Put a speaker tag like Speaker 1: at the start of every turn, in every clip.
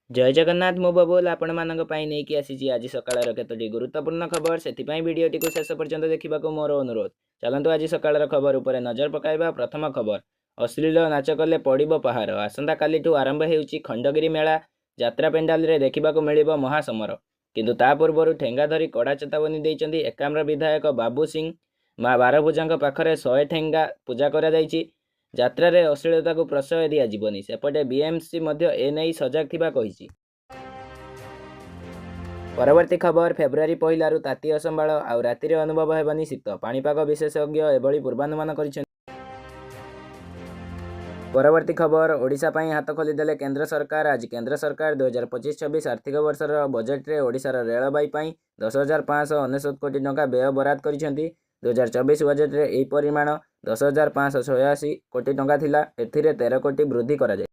Speaker 1: जय जगन्नाथ मो बबुल आपण मानक पई नै कि आसी आज सकाळर केतोटी गुरुत्वपूर्ण खबर सेति पई वीडियोटी को शेष पर्यंत देखिबा को मोर अनुरोध। चलंतु आज सकाळर खबर उपरे नजर पकाइबा। प्रथम खबर, अश्लील नाच कले पड़िबो पहाड़। आसंता कालीठू आरंभ हेउची खंडगिरी मेला। यात्रा पेंडाल रे देखिबा को मिलिबो महासमर। किंतु ता पूर्वरु ठेंगा धरी कड़ा चेतावनी दैचंती एकाम्र विधायक बाबू सिंह। माँ बारभुजांक पाखरे 100 ठेंगा पूजा करा जायची। यात्रा रे अश्लीलता को प्रश्रय दिया जीवनी। सेपटे बीएमसी मध्य एनै सजग थिबा कहिछि। परवर्ती खबर, फेब्रुआरी पहिलारु ताती असंभाळ आउ रातिरे अनुभव हेबानी शीत। पाणीपाग विशेषज्ञ एभली पूर्वानुमान करिसेंति। परवर्ती खबर, ओडिशा पई हाथ खोलीदेले केंद्र सरकार। आज केंद्र सरकार 2025-26 आर्थिक वर्षर बजेट रे ओडिशार रेलबाई पई 10,599 कोटी टंका व्यय बराद करिसेंति। 2024 बजेट रे एई परिमाण 10,586 कोटी टंका थिला। एथिरे 13 कोटी वृद्धि करा जाय।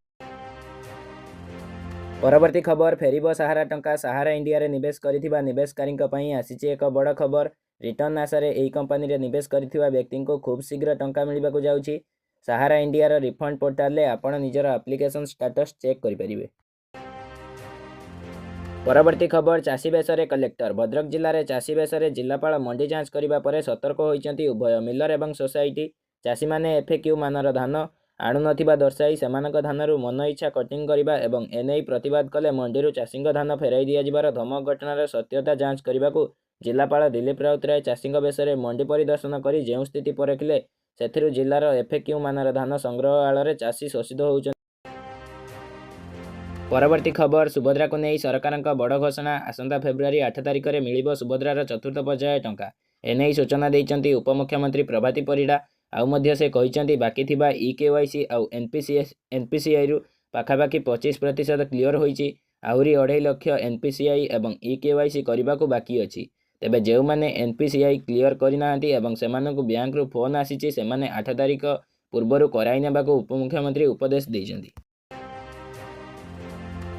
Speaker 1: परवर्ती खबर, फेरिबो सहारा टंका। सहारा इंडिया रे निवेश करिथिबा निवेशकारींक पई आसीचे एक बड़ खबर। रिटर्न आशारे एई कंपनी रे निवेश करिथिबा व्यक्ति को खूब शीघ्र टंका मिलिबाकू जाउची। सहारा इंडिया रो रिफंड पोर्टाल रे आपण निजर एप्लिकेशन स्टेटस चेक करि परिबे। परवर्ती खबर, चाषी बेसरे कलेक्टर। भद्रक जिल्ला रे चाषी बेसरे जिल्लापाल मंडी जांच करिबा परे सतर्क होइचंती उभय मिलर एवं सोसाइटी। चाषी माने एफएक्यू मानर धान आणु नथिबा दर्शाई सेमानक धानरु मन इच्छा कटिंग करिबा एवं एनै प्रतिवाद कले मंडीरु चाषींक धान फेराई दिया जिबार धमक घटनार सत्यता जांच करिबाकू जिल्लापाल दिलीप राउतराय चाषींक बेसरे मंडी परिदर्शन करी जेउ स्थिति परखिले सेथिरु जिल्लार एफएक्यू मानर धान संग्रहालय चाषी शोषित होउछन्। परवर्ती खबर, सुभद्रा को नहीं सरकारक बड़ घोषणा। आसंता फेब्रुआरी 8 तारिख में मिलिबो सुभद्रार चतुर्थ पर्याय टंका। एनै सूचना दैचंती उपमुख्यमंत्री प्रभाती परिडा। आउ मध्य से कहिचंती बाकी थिबा ईकेवाईसी आउ एनपीसीआई रु पाखापाखि 25% क्लियर होईची। आहुरी 2.5 लाख एनपीसीआई एवं ईकेवाईसी करबाकू बाकी अछि। तेबे जेउ माने एनपीसीआई क्लियर करिनाहांती एवं सेमानकू बैंक रु फोन आसीची सेमाने 8 तारिख पूर्वरु कराई नेबाकू उपमुख्यमंत्री उपदेश दैचंती।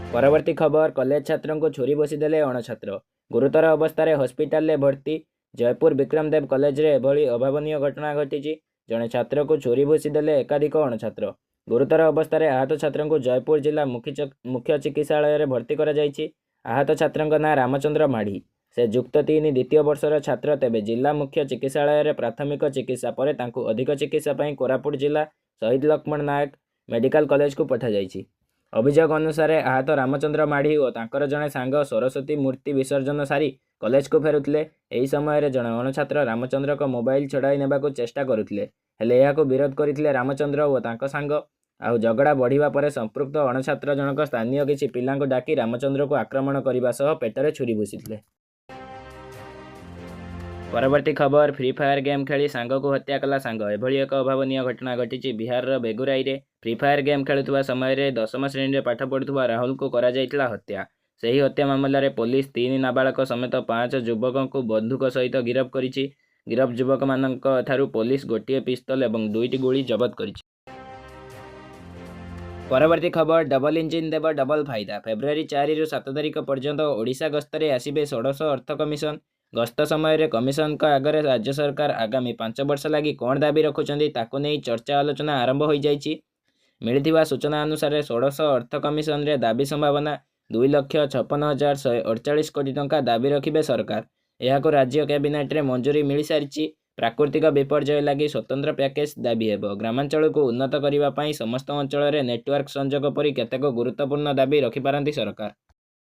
Speaker 1: परवर्ती खबर, कॉलेज छात्रों को छुरी बसी देले अणछात्र। गुरुतर अवस्था हॉस्पिटल रे भर्ती। जयपुर विक्रमदेव कॉलेज रे एभली अभावनीय घटना घटी। जड़े छात्र को छुरी भूसी देले एकाधिक अणछात्र। गुरुतर अवस्था आहत छात्र को जयपुर जिला मुख्य चिकित्सालय में भर्ती करा जायछि। आहत छात्र ना रामचंद्र माढ़ी। से जुक्त 3 द्वितीय वर्षर छात्र। तेबे जिला मुख्य चिकित्सालय में प्राथमिक चिकित्सा पर तांकु अधिक चिकित्सा पई कोरापुट जिला शहीद लक्ष्मण नायक मेडिकल कॉलेज को पठा जायछि। अभियोग अनुसार आहत रामचंद्र माढ़ी और तांकर जड़े सांग सरस्वती मूर्ति विसर्जन सारी कॉलेज को फेरुथिले। एही समय जड़े अणछात्र रामचंद्र को मोबाइल छड़ाई नेबाकू चेष्टा करुथिले, हेले एहाकू विरोध करथिले रामचंद्र और तांको सांग। आउ झगड़ा बढ़िबा परे संपृक्त अणछात्र जनक स्थानीय किछि पिलांको डाकी रामचंद्र को आक्रमण करबा सह पेटरे छुरी भूसीथिले। परवर्ती खबर, फ्री फायर गेम खेली सांग को हत्या कला सांग। एभली एक अभावनीय घटना घटी बिहार बेगुराई रे। फ्री फायर गेम खेलुवा समय 10वीं श्रेणी में पाठ पढ़ुवा राहुल को करा जायतिला हत्या। सही हत्या मामला रे पुलिस 3 नाबालक समेत 5 युवकों को बंदूक सहित गिरफ्त करिछि। गिरफ्त युवक मानक ठारू पुलिस गोटे पिस्तल एवं 2टी गोली जबत करिछि। परवर्ती खबर, डबल इंजिन देव डबल फायदा। फेब्रुआरी 4 रु 7 तारिख पर्यंत ओडिशा गस्तरे आसिबे षोडश अर्थ कमिशन। गस्त समय कमिशन का आगे राज्य सरकार आगामी 5 वर्ष लगी कौन दाबी रखुचंदी ताको नहीं चर्चा आलोचना आरंभ हो जाइछि। मिलिथिबा सूचना अनुसार षोडश अर्थ कमिशन रे दाबी संभावना 2,56,148 कोटी टंका दाबी रखिबे सरकार। एहाको राज्य कैबिनेट रे मंजूरी मिल सारिछि। प्राकृतिक विपर्यय लगी स्वतंत्र पैकेज दाबी हेबो। ग्रामांचल को उन्नत करिबा पई समस्त अंचल रे नेटवर्क संजोग परि केतेक गुरुत्वपूर्ण दाबी रखिपारंती सरकार।